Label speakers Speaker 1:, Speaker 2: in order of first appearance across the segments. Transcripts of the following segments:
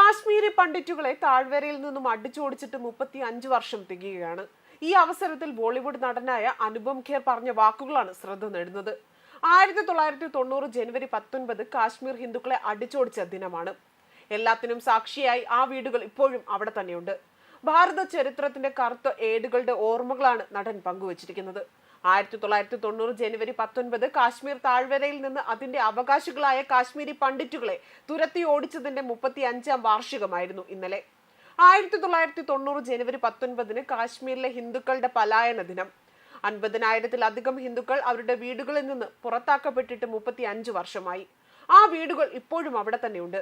Speaker 1: കാശ്മീരി പണ്ഡിറ്റുകളെ താഴ്വരയിൽ നിന്നും അടിച്ചോടിച്ചിട്ട് 35 വർഷം തികയുകയാണ്. ഈ അവസരത്തിൽ ബോളിവുഡ് നടനായ അനുപം ഖേർ പറഞ്ഞ വാക്കുകളാണ് ശ്രദ്ധ നേടുന്നത്. 1990 ജനുവരി 19 കാശ്മീർ ഹിന്ദുക്കളെ അടിച്ചോടിച്ച ദിനമാണ്. എല്ലാത്തിനും സാക്ഷിയായി ആ വീടുകൾ ഇപ്പോഴും അവിടെ തന്നെയുണ്ട്. ഭാരത ചരിത്രത്തിന്റെ കറുത്ത ഏടുകളുടെ ഓർമ്മകളാണ് നടൻ പങ്കുവച്ചിരിക്കുന്നത്. 1990 ജനുവരി 19 കാശ്മീർ താഴ്വരയിൽ നിന്ന് അതിന്റെ അവകാശികളായ കാശ്മീരി പണ്ഡിറ്റുകളെ തുരത്തി ഓടിച്ചതിന്റെ 35ാം വാർഷികമായിരുന്നു ഇന്നലെ. 1990 ജനുവരി 19 കാശ്മീരിലെ ഹിന്ദുക്കളുടെ പലായന ദിനം. 50,000-ത്തിലധികം ഹിന്ദുക്കൾ അവരുടെ വീടുകളിൽ നിന്ന് പുറത്താക്കപ്പെട്ടിട്ട് 35 വർഷമായി. ആ വീടുകൾ ഇപ്പോഴും അവിടെ തന്നെയുണ്ട്.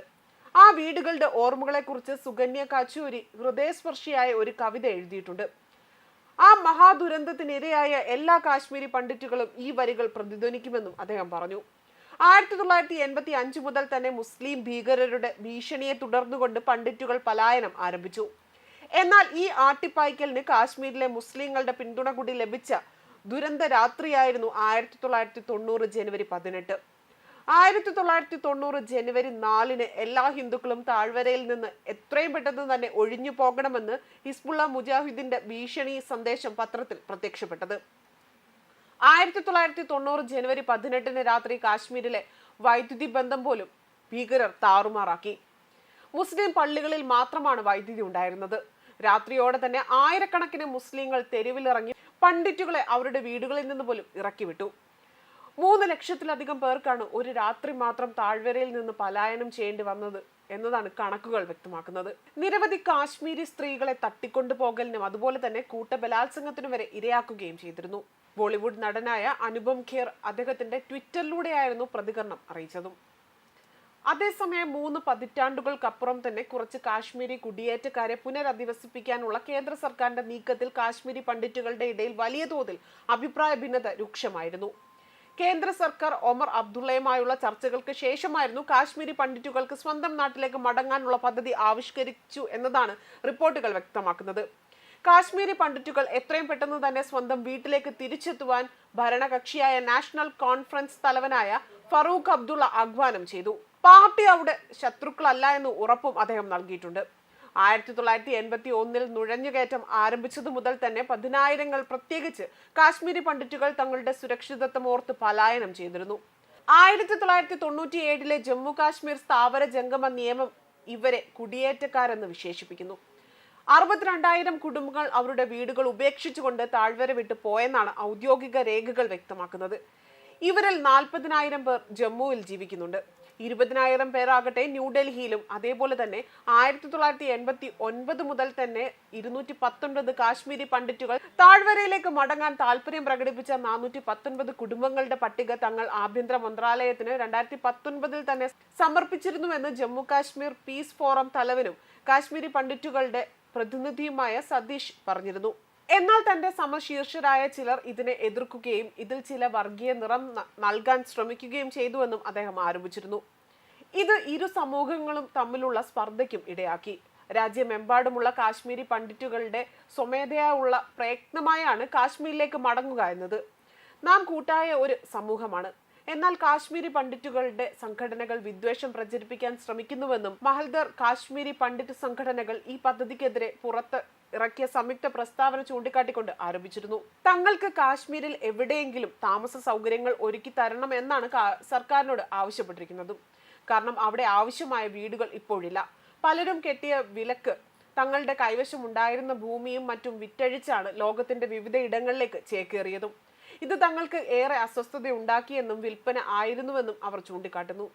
Speaker 1: ആ വീടുകളുടെ ഓർമ്മകളെ കുറിച്ച് സുകന്യ കാച്ചൂരി ഹൃദയസ്പർശിയായ ഒരു കവിത എഴുതിയിട്ടുണ്ട്. ആ മഹാദുരന്തത്തിനിരയായ എല്ലാ കാശ്മീരി പണ്ഡിറ്റുകളും ഈ വരികൾ പ്രതിധ്വനിക്കുമെന്നും അദ്ദേഹം പറഞ്ഞു. 1985 മുതൽ തന്നെ മുസ്ലിം ഭീകരരുടെ ഭീഷണിയെ തുടർന്നുകൊണ്ട് പണ്ഡിറ്റുകൾ പലായനം ആരംഭിച്ചു. എന്നാൽ ഈ ആട്ടിപ്പായ്ക്കലിന് കാശ്മീരിലെ മുസ്ലിങ്ങളുടെ പിന്തുണ കൂടി ലഭിച്ച ദുരന്ത രാത്രിയായിരുന്നു 1990 ജനുവരി 18. 1990 ജനുവരി 4 എല്ലാ ഹിന്ദുക്കളും താഴ്വരയിൽ നിന്ന് എത്രയും പെട്ടെന്ന് തന്നെ ഒഴിഞ്ഞു പോകണമെന്ന് ഹിസ്ബുള്ള മുജാഹിദിന്റെ ഭീഷണി സന്ദേശം പത്രത്തിൽ പ്രത്യക്ഷപ്പെട്ടത്. 1990 ജനുവരി 18 രാത്രി കാശ്മീരിലെ വൈദ്യുതി ബന്ധം പോലും ഭീകരർ താറുമാറാക്കി. മുസ്ലിം പള്ളികളിൽ മാത്രമാണ് വൈദ്യുതി ഉണ്ടായിരുന്നത്. രാത്രിയോടെ തന്നെ ആയിരക്കണക്കിന് മുസ്ലിങ്ങൾ തെരുവിലിറങ്ങി പണ്ഡിറ്റുകളെ അവരുടെ വീടുകളിൽ നിന്ന് പോലും ഇറക്കിവിട്ടു. 3 ലക്ഷത്തിലധികം പേർക്കാണ് ഒരു രാത്രി മാത്രം താഴ്വരയിൽ നിന്ന് പലായനം ചെയ്യേണ്ടി വന്നത് എന്നതാണ് കണക്കുകൾ വ്യക്തമാക്കുന്നത്. നിരവധി കാശ്മീരി സ്ത്രീകളെ തട്ടിക്കൊണ്ടുപോകലിനും അതുപോലെ തന്നെ കൂട്ടബലാത്സംഗത്തിനും വരെ ഇരയാക്കുകയും ചെയ്തിരുന്നു. ബോളിവുഡ് നടനായ അനുപം ഖേർ അദ്ദേഹത്തിന്റെ ട്വിറ്ററിലൂടെയായിരുന്നു പ്രതികരണം അറിയിച്ചതും. അതേസമയം 3 പതിറ്റാണ്ടുകൾക്കപ്പുറം തന്നെ കുറച്ച് കാശ്മീരി കുടിയേറ്റക്കാരെ പുനരധിവസിപ്പിക്കാനുള്ള കേന്ദ്ര സർക്കാരിന്റെ നീക്കത്തിൽ കാശ്മീരി പണ്ഡിറ്റുകളുടെ ഇടയിൽ വലിയ തോതിൽ അഭിപ്രായ ഭിന്നത രൂക്ഷമായിരുന്നു. കേന്ദ്ര സർക്കാർ ഒമർ അബ്ദുള്ളയുമായുള്ള ചർച്ചകൾക്ക് ശേഷമായിരുന്നു കാശ്മീരി പണ്ഡിറ്റുകൾക്ക് സ്വന്തം നാട്ടിലേക്ക് മടങ്ങാനുള്ള പദ്ധതി ആവിഷ്കരിച്ചു എന്നതാണ് റിപ്പോർട്ടുകൾ വ്യക്തമാക്കുന്നത്. കാശ്മീരി പണ്ഡിറ്റുകൾ എത്രയും പെട്ടെന്ന് തന്നെ സ്വന്തം വീട്ടിലേക്ക് തിരിച്ചെത്തുവാൻ ഭരണകക്ഷിയായ നാഷണൽ കോൺഫറൻസ് തലവനായ ഫറൂഖ് അബ്ദുള്ള ആഹ്വാനം ചെയ്തു. പാർട്ടി അവിടെ ശത്രുക്കളല്ല എന്ന് ഉറപ്പും അദ്ദേഹം നൽകിയിട്ടുണ്ട്. 1981 നുഴഞ്ഞുകയറ്റം ആരംഭിച്ചതു മുതൽ തന്നെ 10,000-ങ്ങൾ പ്രത്യേകിച്ച് കാശ്മീരി പണ്ഡിറ്റുകൾ തങ്ങളുടെ സുരക്ഷിതത്വം ഓർത്ത് പലായനം ചെയ്തിരുന്നു. 1997 ജമ്മു കാശ്മീർ സ്ഥാവര ജംഗമ നിയമം ഇവരെ കുടിയേറ്റക്കാരെന്ന് വിശേഷിപ്പിക്കുന്നു. 62,000 കുടുംബങ്ങൾ അവരുടെ വീടുകൾ ഉപേക്ഷിച്ചുകൊണ്ട് താഴ്വര വിട്ടു പോയെന്നാണ് ഔദ്യോഗിക രേഖകൾ വ്യക്തമാക്കുന്നത്. ഇവരിൽ 40,000 പേർ ജമ്മുവിൽ ജീവിക്കുന്നുണ്ട്. 20,000 പേരാകട്ടെ ന്യൂഡൽഹിയിലും. അതേപോലെ തന്നെ 1989 മുതൽ തന്നെ 219 കാശ്മീരി പണ്ഡിറ്റുകൾ താഴ്വരയിലേക്ക് മടങ്ങാൻ താല്പര്യം പ്രകടിപ്പിച്ച 419 കുടുംബങ്ങളുടെ പട്ടിക തങ്ങൾ ആഭ്യന്തര മന്ത്രാലയത്തിന് 2019 തന്നെ സമർപ്പിച്ചിരുന്നുവെന്ന് ജമ്മു കാശ്മീർ പീസ് ഫോറം തലവനും കാശ്മീരി പണ്ഡിറ്റുകളുടെ പ്രതിനിധിയുമായ സതീഷ് പറഞ്ഞിരുന്നു. എന്നാൽ തന്റെ സമശീർഷരായ ചിലർ ഇതിനെ എതിർക്കുകയും ഇതിൽ ചില വർഗീയ നിറം നൽകാൻ ശ്രമിക്കുകയും ചെയ്തുവെന്നും അദ്ദേഹം ആരോപിച്ചിരുന്നു. ഇത് ഇരു സമൂഹങ്ങളും തമ്മിലുള്ള സ്പർദ്ധയ്ക്കും ഇടയാക്കി. രാജ്യമെമ്പാടുമുള്ള കാശ്മീരി പണ്ഡിറ്റുകളുടെ സ്വമേധയാ ഉള്ള പ്രയത്നമായാണ് കാശ്മീരിലേക്ക് മടങ്ങുക എന്നത്. നാം കൂട്ടായ ഒരു സമൂഹമാണ്. എന്നാൽ കാശ്മീരി പണ്ഡിറ്റുകളുടെ സംഘടനകൾ വിദ്വേഷം പ്രചരിപ്പിക്കാൻ ശ്രമിക്കുന്നുവെന്നും മഹൽദർ കാശ്മീരി പണ്ഡിറ്റ് സംഘടനകൾ ഈ പദ്ധതിക്കെതിരെ പുറത്ത് ഇറക്കിയ സംയുക്ത പ്രസ്താവന ചൂണ്ടിക്കാട്ടിക്കൊണ്ട് ആരോപിച്ചിരുന്നു. തങ്ങൾക്ക് കാശ്മീരിൽ എവിടെയെങ്കിലും താമസ സൗകര്യങ്ങൾ ഒരുക്കി തരണം എന്നാണ് സർക്കാരിനോട് ആവശ്യപ്പെട്ടിരിക്കുന്നതും. കാരണം അവിടെ ആവശ്യമായ വീടുകൾ ഇപ്പോഴില്ല. പലരും കെട്ടിയ വിലക്ക് തങ്ങളുടെ കൈവശം ഉണ്ടായിരുന്ന ഭൂമിയും മറ്റും വിറ്റഴിച്ചാണ് ലോകത്തിന്റെ വിവിധ ഇടങ്ങളിലേക്ക് ചേക്കേറിയതും. ഇത് തങ്ങൾക്ക് ഏറെ അസ്വസ്ഥത ഉണ്ടാക്കിയെന്നും വിൽപ്പന ആയിരുന്നുവെന്നും അവർ ചൂണ്ടിക്കാട്ടുന്നു.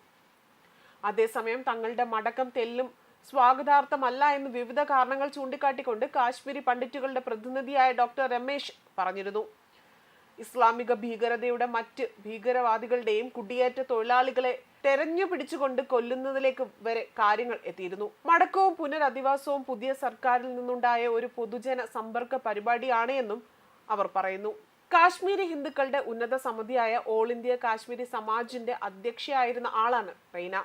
Speaker 1: അതേസമയം തങ്ങളുടെ മടക്കം തെല്ലും സ്വാഗതാർത്ഥമല്ല എന്ന് വിവിധ കാരണങ്ങൾ ചൂണ്ടിക്കാട്ടിക്കൊണ്ട് കാശ്മീരി പണ്ഡിറ്റുകളുടെ പ്രതിനിധിയായ ഡോക്ടർ രമേശ് പറഞ്ഞിരുന്നു. ഇസ്ലാമിക ഭീകരതയുടെ മറ്റ് ഭീകരവാദികളുടെയും കുടിയേറ്റ തൊഴിലാളികളെ തെരഞ്ഞു പിടിച്ചുകൊണ്ട് കൊല്ലുന്നതിലേക്ക് വരെ കാര്യങ്ങൾ എത്തിയിരുന്നു. മടക്കവും പുനരധിവാസവും പുതിയ സർക്കാരിൽ നിന്നുണ്ടായ ഒരു പൊതുജന സമ്പർക്ക പരിപാടിയാണ് എന്നും അവർ പറയുന്നു. കാശ്മീരി ഹിന്ദുക്കളുടെ ഉന്നത സമിതിയായ ഓൾ ഇന്ത്യ കാശ്മീരി സമാജിന്റെ അധ്യക്ഷയായിരുന്ന ആളാണ് റെയ്ന.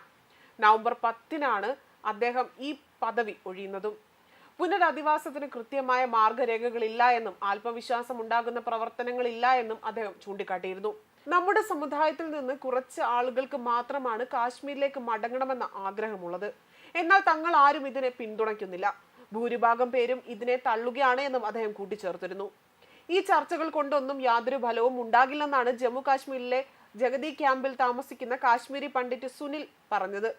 Speaker 1: നവംബർ 10 അദ്ദേഹം ഈ പദവി ഒഴിയുന്നതും. പുനരധിവാസത്തിന് കൃത്യമായ മാർഗരേഖകളില്ല എന്നും ആത്മവിശ്വാസം ഉണ്ടാകുന്ന പ്രവർത്തനങ്ങളില്ല എന്നും അദ്ദേഹം ചൂണ്ടിക്കാട്ടിയിരുന്നു. നമ്മുടെ സമുദായത്തിൽ നിന്ന് കുറച്ച് ആളുകൾക്ക് മാത്രമാണ് കാശ്മീരിലേക്ക് മടങ്ങണമെന്ന ആഗ്രഹമുള്ളത്. എന്നാൽ തങ്ങൾ ആരും ഇതിനെ പിന്തുണയ്ക്കുന്നില്ല. ഭൂരിഭാഗം പേരും ഇതിനെ തള്ളുകയാണ് എന്നും അദ്ദേഹം കൂട്ടിച്ചേർത്തിരുന്നു. ഈ ചർച്ചകൾ കൊണ്ടൊന്നും യാതൊരു ഫലവും ഉണ്ടാകില്ലെന്നാണ് ജമ്മു കാശ്മീരിലെ ജഗതി ക്യാമ്പിൽ താമസിക്കുന്ന കാശ്മീരി പണ്ഡിറ്റ് സുനിൽ പറഞ്ഞത്.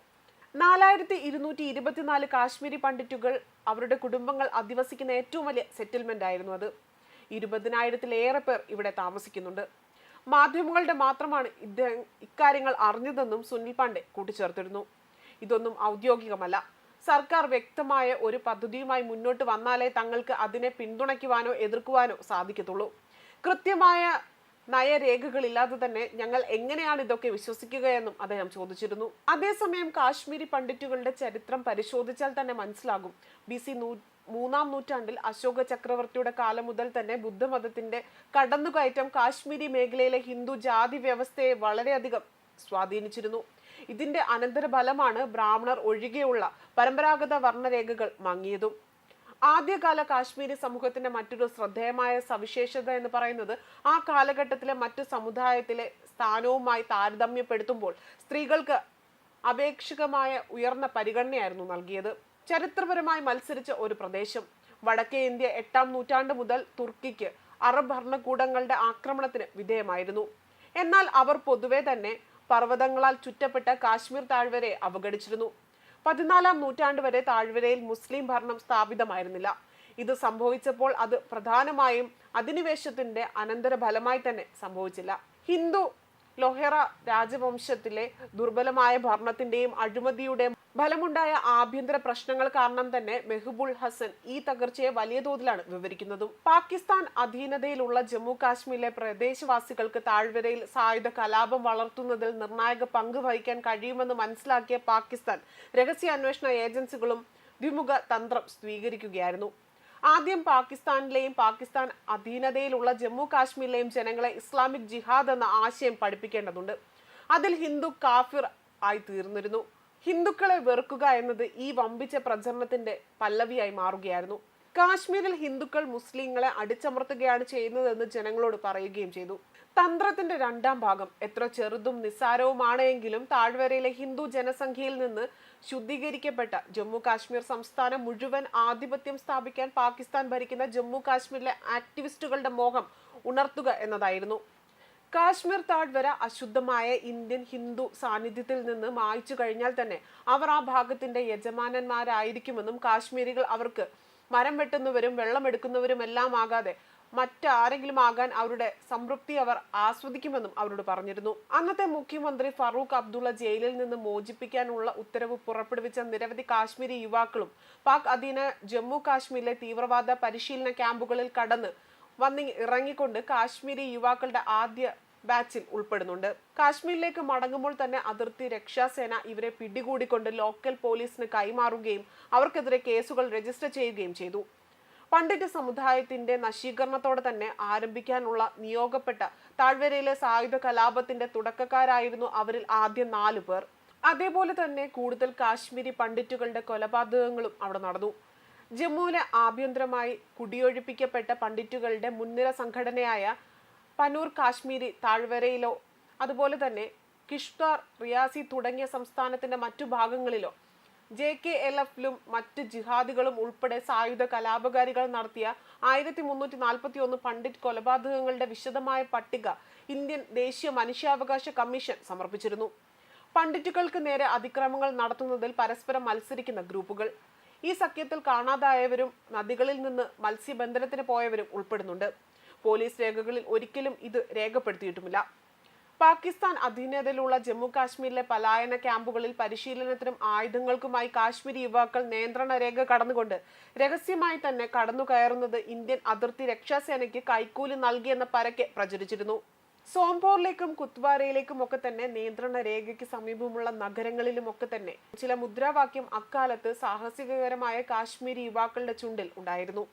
Speaker 1: 4224 കാശ്മീരി പണ്ഡിറ്റുകൾ അവരുടെ കുടുംബങ്ങൾ അധിവസിക്കുന്ന ഏറ്റവും വലിയ സെറ്റിൽമെന്റ് ആയിരുന്നു അത്. 20,000-ലേറെ പേർ ഇവിടെ താമസിക്കുന്നുണ്ട്. മാധ്യമങ്ങളുടെ മാത്രമാണ് ഇക്കാര്യങ്ങൾ അറിഞ്ഞതെന്നും സുനിൽ പാണ്ഡെ കൂട്ടിച്ചേർത്തിരുന്നു. ഇതൊന്നും ഔദ്യോഗികമല്ല. സർക്കാർ വ്യക്തമായ ഒരു പദ്ധതിയുമായി മുന്നോട്ട് വന്നാലേ തങ്ങൾക്ക് അതിനെ പിന്തുണയ്ക്കുവാനോ എതിർക്കുവാനോ സാധിക്കത്തുള്ളൂ. കൃത്യമായ നയരേഖകളില്ലാതെ തന്നെ ഞങ്ങൾ എങ്ങനെയാണ് ഇതൊക്കെ വിശ്വസിക്കുകയെന്നും അദ്ദേഹം ചോദിച്ചിരുന്നു. അതേസമയം കാശ്മീരി പണ്ഡിറ്റുകളുടെ ചരിത്രം പരിശോധിച്ചാൽ തന്നെ മനസ്സിലാകും. BC 3-ാം നൂറ്റാണ്ടിൽ അശോക ചക്രവർത്തിയുടെ കാലം മുതൽ തന്നെ ബുദ്ധമതത്തിന്റെ കടന്നുകയറ്റം കാശ്മീരി മേഖലയിലെ ഹിന്ദു ജാതി വ്യവസ്ഥയെ വളരെയധികം സ്വാധീനിച്ചിരുന്നു. ഇതിന്റെ അനന്തരഫലമാണ് ബ്രാഹ്മണർ ഒഴികെയുള്ള പരമ്പരാഗത വർണ്ണരേഖകൾ മങ്ങിയതും. ആദ്യകാല കാശ്മീരി സമൂഹത്തിന്റെ മറ്റൊരു ശ്രദ്ധേയമായ സവിശേഷത എന്ന് പറയുന്നത് ആ കാലഘട്ടത്തിലെ മറ്റു സമുദായത്തിലെ സ്ഥാനവുമായി താരതമ്യപ്പെടുത്തുമ്പോൾ സ്ത്രീകൾക്ക് അപേക്ഷികമായ ഉയർന്ന പരിഗണനയായിരുന്നു നൽകിയത്. ചരിത്രപരമായി മത്സരിച്ച ഒരു പ്രദേശം. വടക്കേ ഇന്ത്യ 8-ാം നൂറ്റാണ്ട് മുതൽ തുർക്കിക്ക് അറബ് ഭരണകൂടങ്ങളുടെ ആക്രമണത്തിന് വിധേയമായിരുന്നു. എന്നാൽ അവർ പൊതുവെ തന്നെ പർവ്വതങ്ങളാൽ ചുറ്റപ്പെട്ട കാശ്മീർ താഴ്വരയെ അവഗണിച്ചിരുന്നു. 14-ാം നൂറ്റാണ്ട് വരെ താഴ്വരയിൽ മുസ്ലിം ഭരണം സ്ഥാപിതമായിരുന്നില്ല. ഇത് സംഭവിച്ചപ്പോൾ അത് പ്രധാനമായും അധിനിവേശത്തിന്റെ അനന്തരഫലമായി തന്നെ സംഭവിച്ചില്ല. ഹിന്ദു ലൊഹേറ രാജവംശത്തിലെ ദുർബലമായ ഭരണത്തിന്റെയും അഴിമതിയുടെയും ഫലമുണ്ടായ ആഭ്യന്തര പ്രശ്നങ്ങൾ കാരണം തന്നെ മെഹബൂൽ ഹസൻ ഈ തകർച്ചയെ വലിയ തോതിലാണ് വിവരിക്കുന്നതും. പാകിസ്ഥാൻ അധീനതയിലുള്ള ജമ്മു കാശ്മീരിലെ പ്രദേശവാസികൾക്ക് താഴ്വരയിൽ സായുധ കലാപം വളർത്തുന്നതിൽ നിർണായക പങ്ക് വഹിക്കാൻ കഴിയുമെന്ന് മനസ്സിലാക്കിയ പാകിസ്ഥാൻ രഹസ്യാന്വേഷണ ഏജൻസികളും ദ്വിമുഖ തന്ത്രം സ്വീകരിക്കുകയായിരുന്നു. ആദ്യം പാകിസ്ഥാനിലെയും പാകിസ്ഥാൻ അധീനതയിലുള്ള ജമ്മു കാശ്മീരിലെയും ജനങ്ങളെ ഇസ്ലാമിക് ജിഹാദ് എന്ന ആശയം പഠിപ്പിക്കേണ്ടതുണ്ട്. അതിൽ ഹിന്ദു കാഫിർ ആയി തീർന്നിരുന്നു. ഹിന്ദുക്കളെ വെറുക്കുക എന്നത് ഈ വമ്പിച്ച പ്രചരണത്തിന്റെ പല്ലവിയായി മാറുകയായിരുന്നു. കാശ്മീരിൽ ഹിന്ദുക്കൾ മുസ്ലിങ്ങളെ അടിച്ചമർത്തുകയാണ് ചെയ്യുന്നതെന്ന് ജനങ്ങളോട് പറയുകയും ചെയ്തു. തന്ത്രത്തിന്റെ 2-ാം ഭാഗം എത്ര ചെറുതും നിസ്സാരവുമാണെങ്കിലും താഴ്വരയിലെ ഹിന്ദു ജനസംഖ്യയിൽ നിന്ന് ശുദ്ധീകരിക്കപ്പെട്ട ജമ്മു കാശ്മീർ സംസ്ഥാനം മുഴുവൻ ആധിപത്യം സ്ഥാപിക്കാൻ പാകിസ്ഥാൻ ഭരിക്കുന്ന ജമ്മു കാശ്മീരിലെ ആക്ടിവിസ്റ്റുകളുടെ മോഹം ഉണർത്തുക എന്നതായിരുന്നു. കാശ്മീർ താഴ്വര അശുദ്ധമായ ഇന്ത്യൻ ഹിന്ദു സാന്നിധ്യത്തിൽ നിന്ന് മായ്ച്ചു കഴിഞ്ഞാൽ തന്നെ അവർ ആ ഭാഗത്തിന്റെ യജമാനന്മാരായിരിക്കുമെന്നും കാശ്മീരികൾ അവർക്ക് മരം വെട്ടുന്നവരും വെള്ളമെടുക്കുന്നവരും എല്ലാം ആകാതെ മറ്റാരെങ്കിലും ആകാൻ അവരുടെ സംതൃപ്തി അവർ ആസ്വദിക്കുമെന്നും അവരോട് പറഞ്ഞിരുന്നു. അന്നത്തെ മുഖ്യമന്ത്രി ഫറൂഖ് അബ്ദുള്ള ജയിലിൽ നിന്ന് മോചിപ്പിക്കാനുള്ള ഉത്തരവ് പുറപ്പെടുവിച്ച നിരവധി കാശ്മീരി യുവാക്കളും പാക് അധീന ജമ്മു കാശ്മീരിലെ തീവ്രവാദ പരിശീലന ക്യാമ്പുകളിൽ കടന്ന് ഇറങ്ങിക്കൊണ്ട് കാശ്മീരി യുവാക്കളുടെ ആദ്യ ബാച്ചിൽ ഉൾപ്പെടുന്നുണ്ട്. കാശ്മീരിലേക്ക് മടങ്ങുമ്പോൾ തന്നെ അതിർത്തി രക്ഷാസേന ഇവരെ പിടികൂടിക്കൊണ്ട് ലോക്കൽ പോലീസിന് കൈമാറുകയും അവർക്കെതിരെ കേസുകൾ രജിസ്റ്റർ ചെയ്യുകയും ചെയ്തു. പണ്ഡിറ്റ് സമുദായത്തിന്റെ നശീകരണത്തോടെ തന്നെ ആരംഭിക്കാനുള്ള നിയോഗപ്പെട്ട താഴ്വരയിലെ സായുധ കലാപത്തിന്റെ തുടക്കക്കാരായിരുന്നു അവരിൽ ആദ്യ 4 പേർ. അതേപോലെ തന്നെ കൂടുതൽ കാശ്മീരി പണ്ഡിറ്റുകളുടെ കൊലപാതകങ്ങളും അവിടെ നടന്നു. ജമ്മുവിലെ ആഭ്യന്തരമായി കുടിയൊഴിപ്പിക്കപ്പെട്ട പണ്ഡിറ്റുകളുടെ മുൻനിര സംഘടനയായ പനൂർ കാശ്മീരി താഴ്വരയിലോ അതുപോലെ തന്നെ കിഷ്ത്വാർ, റിയാസി തുടങ്ങിയ സംസ്ഥാനത്തിന്റെ മറ്റു ഭാഗങ്ങളിലോ JKLF-ലും മറ്റ് ജിഹാദികളും ഉൾപ്പെടെ സായുധ കലാപകാരികൾ നടത്തിയ 1341 പണ്ഡിറ്റ് കൊലപാതകങ്ങളുടെ വിശദമായ പട്ടിക ഇന്ത്യൻ ദേശീയ മനുഷ്യാവകാശ കമ്മീഷൻ സമർപ്പിച്ചിരുന്നു. പണ്ഡിറ്റുകൾക്ക് നേരെ അതിക്രമങ്ങൾ നടത്തുന്നതിൽ പരസ്പരം മത്സരിക്കുന്ന ഗ്രൂപ്പുകൾ. ഈ സഖ്യത്തിൽ കാണാതായവരും നദികളിൽ നിന്ന് മത്സ്യബന്ധനത്തിന് പോയവരും ഉൾപ്പെടുന്നുണ്ട്. പോലീസ് രേഖകളിൽ ഒരിക്കലും ഇത് രേഖപ്പെടുത്തിയിട്ടുമില്ല. പാകിസ്ഥാൻ അധീനതയിലുള്ള ജമ്മു കാശ്മീരിലെ പലായന ക്യാമ്പുകളിൽ പരിശീലനത്തിനും ആയുധങ്ങൾക്കുമായി കാശ്മീരി യുവാക്കൾ നിയന്ത്രണ രേഖ കടന്നുകൊണ്ട് രഹസ്യമായി തന്നെ കടന്നു കയറുന്നത് ഇന്ത്യൻ അതിർത്തി രക്ഷാസേനയ്ക്ക് കൈക്കൂലി നൽകിയെന്ന പരക്കെ പ്രചരിച്ചിരുന്നു. സോംപോറിലേക്കും കുത്വാരയിലേക്കും ഒക്കെ തന്നെ നിയന്ത്രണ രേഖയ്ക്ക് സമീപമുള്ള നഗരങ്ങളിലും ഒക്കെ തന്നെ ചില മുദ്രാവാക്യം അക്കാലത്ത് സാഹസികകരമായ കാശ്മീരി യുവാക്കളുടെ ചുണ്ടിൽ ഉണ്ടായിരുന്നു.